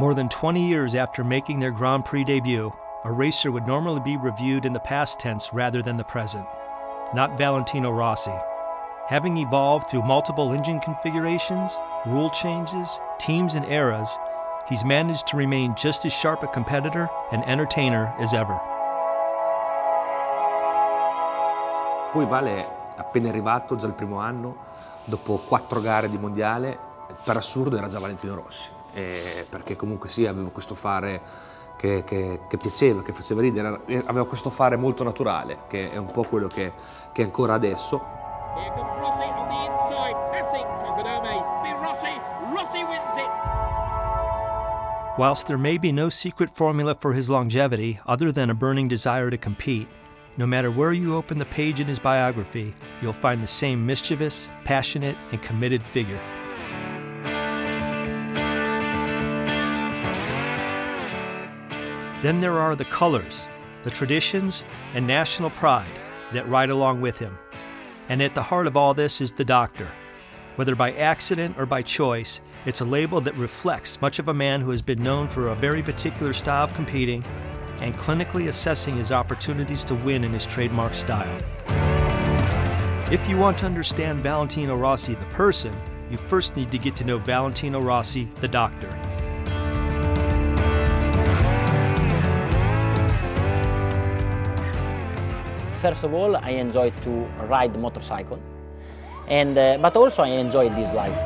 More than 20 years after making their Grand Prix debut, a racer would normally be reviewed in the past tense rather than the present. Not Valentino Rossi. Having evolved through multiple engine configurations, rule changes, teams and eras, he's managed to remain just as sharp a competitor and entertainer as ever. Poi Vale, appena arrivato, già il primo anno, dopo 4 gare di mondiale, per assurdo era già Valentino Rossi, perché comunque sì, aveva questo fare che piaceva, che faceva ridere, aveva questo fare molto naturale, che è un po' quello che è ancora adesso. Here comes Rossi on the inside, passing Tocadome. Rossi wins it. Whilst there may be no secret formula for his longevity other than a burning desire to compete, no matter where you open the page in his biography, you'll find the same mischievous, passionate, and committed figure. Then there are the colors, the traditions, and national pride that ride along with him. And at the heart of all this is the doctor. Whether by accident or by choice, it's a label that reflects much of a man who has been known for a very particular style of competing and clinically assessing his opportunities to win in his trademark style. If you want to understand Valentino Rossi the person, you first need to get to know Valentino Rossi the doctor. First of all, I enjoy to ride motorcycle, but also I enjoy this life.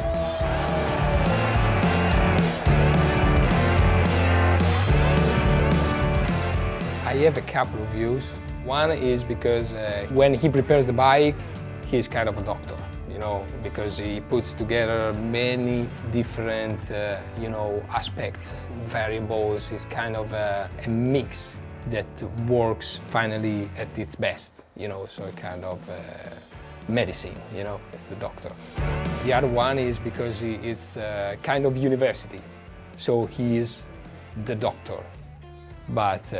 I have a couple of views. One is because when he prepares the bike, he's kind of a doctor, you know, because he puts together many different, aspects, variables. It's kind of a mix that works finally at its best, so a kind of medicine, as the doctor. The other one is because it's a kind of university, so he is the doctor, but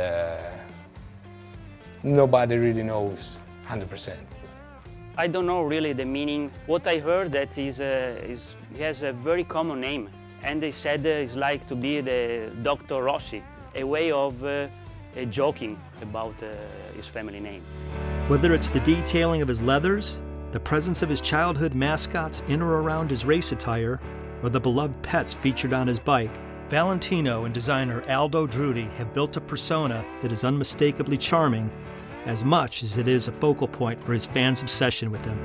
nobody really knows 100%. I don't know really the meaning. What I heard that he has a very common name, and they said it's like to be the Dr. Rossi, a way of joking about his family name. Whether it's the detailing of his leathers, the presence of his childhood mascots in or around his race attire, or the beloved pets featured on his bike, Valentino and designer Aldo Drudi have built a persona that is unmistakably charming as much as it is a focal point for his fans' obsession with him.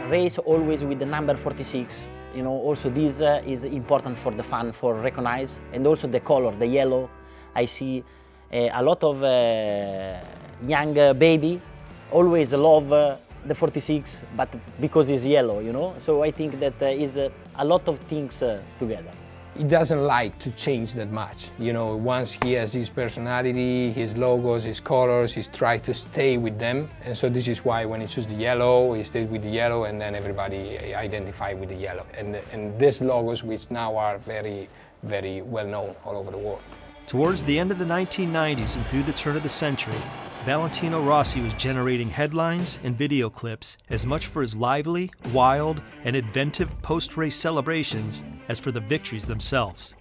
Race always with the number 46. Also this is important for the fan, for recognize, and also the color, the yellow. I see a lot of young baby always love the 46, but because it's yellow, So I think that is a lot of things together. He doesn't like to change that much. Once he has his personality, his logos, his colors, he's trying to stay with them. And so this is why when he chooses the yellow, he stays with the yellow, and then everybody identifies with the yellow. And these logos, which now are very, very well known all over the world. Towards the end of the 1990s and through the turn of the century, Valentino Rossi was generating headlines and video clips as much for his lively, wild, and inventive post-race celebrations as for the victories themselves.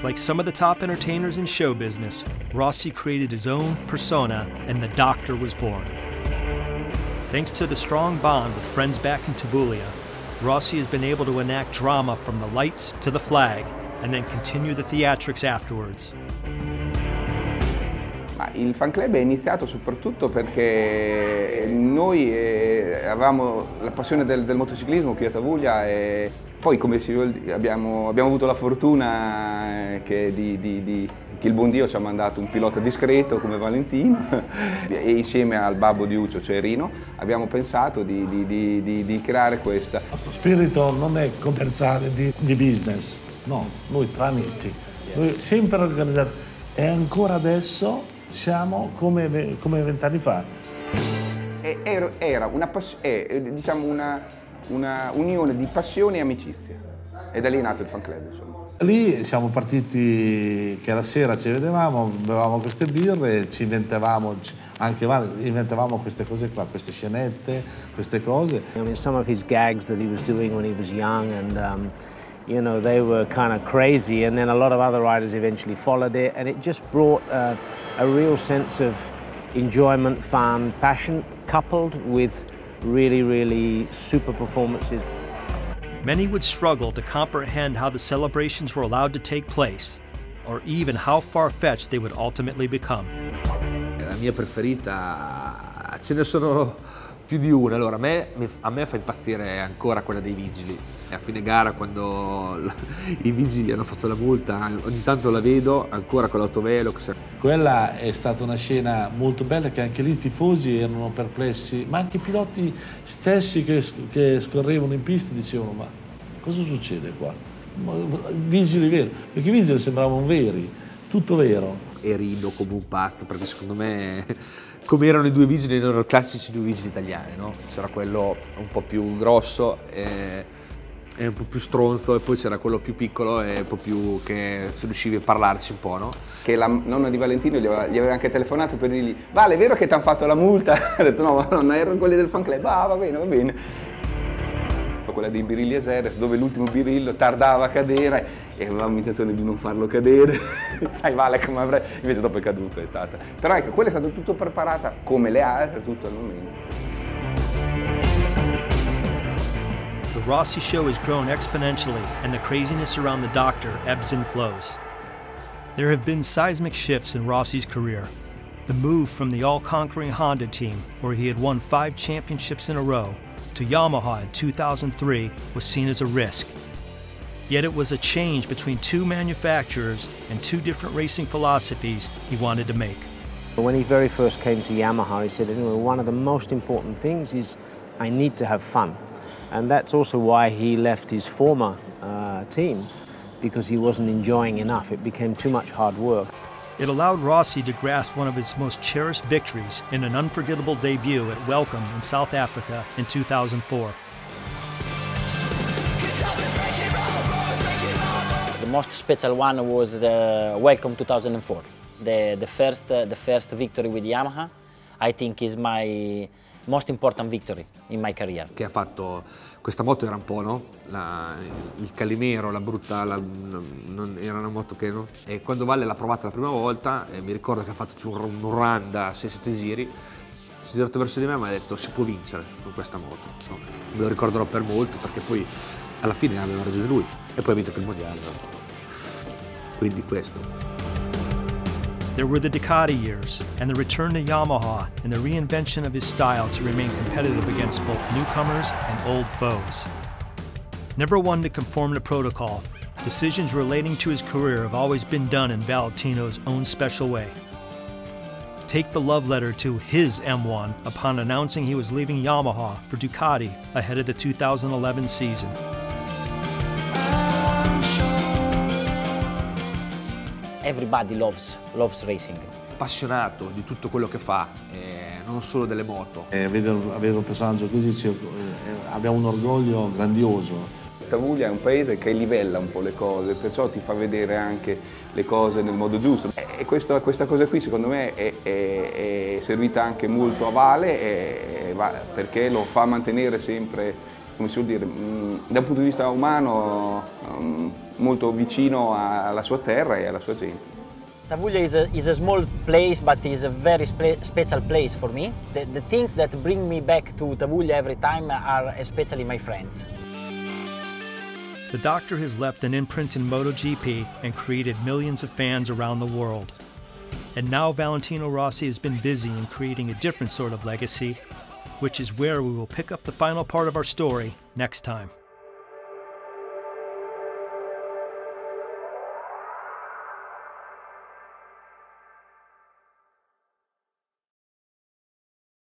Like some of the top entertainers in show business, Rossi created his own persona, and the Doctor was born. Thanks to the strong bond with friends back in Tigullio, Rossi has been able to enact drama from the lights to the flag, and then continue the theatrics afterwards. Il fan club è iniziato soprattutto perché noi avevamo la passione del motociclismo qui a Tavuglia e poi, come si vuol dire, abbiamo avuto la fortuna che il buon Dio ci ha mandato un pilota discreto come Valentino e insieme al babbo di Uccio, cioè Rino, abbiamo pensato di creare questa. Il nostro spirito non è commerciale di business, no, noi tra amici, noi sempre organizzati e ancora adesso siamo come 20 anni fa. Era diciamo una unione di passione e amicizia e da lì è nato il fan club, insomma. Lì siamo partiti che la sera ci vedevamo, bevevamo queste birre, ci inventavamo queste cose qua, queste scenette, queste cose. I mean, some of his gags that he was doing when he was young, and you know, they were kind of crazy, and then a lot of other riders eventually followed it, and it just brought a real sense of enjoyment, fun, passion, coupled with really, really super performances. Many would struggle to comprehend how the celebrations were allowed to take place, or even how far-fetched they would ultimately become. La mia preferita, ce ne sono più di una. Allora, a me fa impazzire ancora quella dei vigili. A fine gara, quando i vigili hanno fatto la multa, ogni tanto la vedo ancora con l'autovelox. Quella è stata una scena molto bella, che anche lì i tifosi erano perplessi, ma anche i piloti stessi che scorrevano in pista dicevano: ma cosa succede qua? Vigili veri, perché i vigili sembravano veri, tutto vero. E rido come un pazzo, perché secondo me, come erano i due vigili, erano classici due vigili italiani, no? C'era quello un po' più grosso e un po' più stronzo, e poi c'era quello più piccolo e un po' più che se riuscivi a parlarci un po', no? Che la nonna di Valentino gli aveva anche telefonato per dirgli: Vale, è vero che ti hanno fatto la multa? Ha detto: no, ma non erano quelli del fan club. Ah, va bene, va bene. Quella dei birilli a Jerez, dove l'ultimo birillo tardava a cadere e avevamo intenzione di non farlo cadere. Sai, Vale, come avrei... Invece dopo è caduto, è stata. Però ecco, quella è stata tutto preparata come le altre, tutto al momento. The Rossi show has grown exponentially, and the craziness around the Doctor ebbs and flows. There have been seismic shifts in Rossi's career. The move from the all-conquering Honda team, where he had won 5 championships in a row, to Yamaha in 2003 was seen as a risk. Yet it was a change between 2 manufacturers and 2 different racing philosophies he wanted to make. When he very first came to Yamaha, he said, one of the most important things is I need to have fun. And that's also why he left his former team, because he wasn't enjoying enough. It became too much hard work. It allowed Rossi to grasp one of his most cherished victories in an unforgettable debut at Welcome in South Africa in 2004. The most special one was the Welcome 2004. The first victory with Yamaha, I think, is my most important victory in my career. Che ha fatto, questa moto era un po', no? Il calimero, la brutta, non era una moto che, no? E quando Valle l'ha provata la prima volta, mi ricordo che ha fatto un run da 6-7 giri, si è girato verso di me e mi ha detto: si può vincere con questa moto. No? Me lo ricorderò per molto, perché poi alla fine aveva ragione lui e poi ha vinto il mondiale. No? Quindi questo. There were the Ducati years, and the return to Yamaha, and the reinvention of his style to remain competitive against both newcomers and old foes. Never one to conform to protocol, decisions relating to his career have always been done in Valentino's own special way. Take the love letter to his M1 upon announcing he was leaving Yamaha for Ducati ahead of the 2011 season. Everybody loves racing. Appassionato di tutto quello che fa, non solo delle moto. Avere un personaggio così abbiamo un orgoglio grandioso. Tavuglia è un paese che livella un po' le cose, perciò ti fa vedere anche le cose nel modo giusto. E questa cosa qui secondo me è servita anche molto a Vale, perché lo fa mantenere sempre, come si vuol dire, da un punto di vista umano, molto vicino alla sua terra e alla sua gente. Tavuglia is a small place, but is a very special place for me. The things that bring me back to Tavuglia every time are especially my friends. The Doctor has left an imprint in MotoGP and created millions of fans around the world. And now Valentino Rossi has been busy in creating a different sort of legacy, which is where we will pick up the final part of our story next time.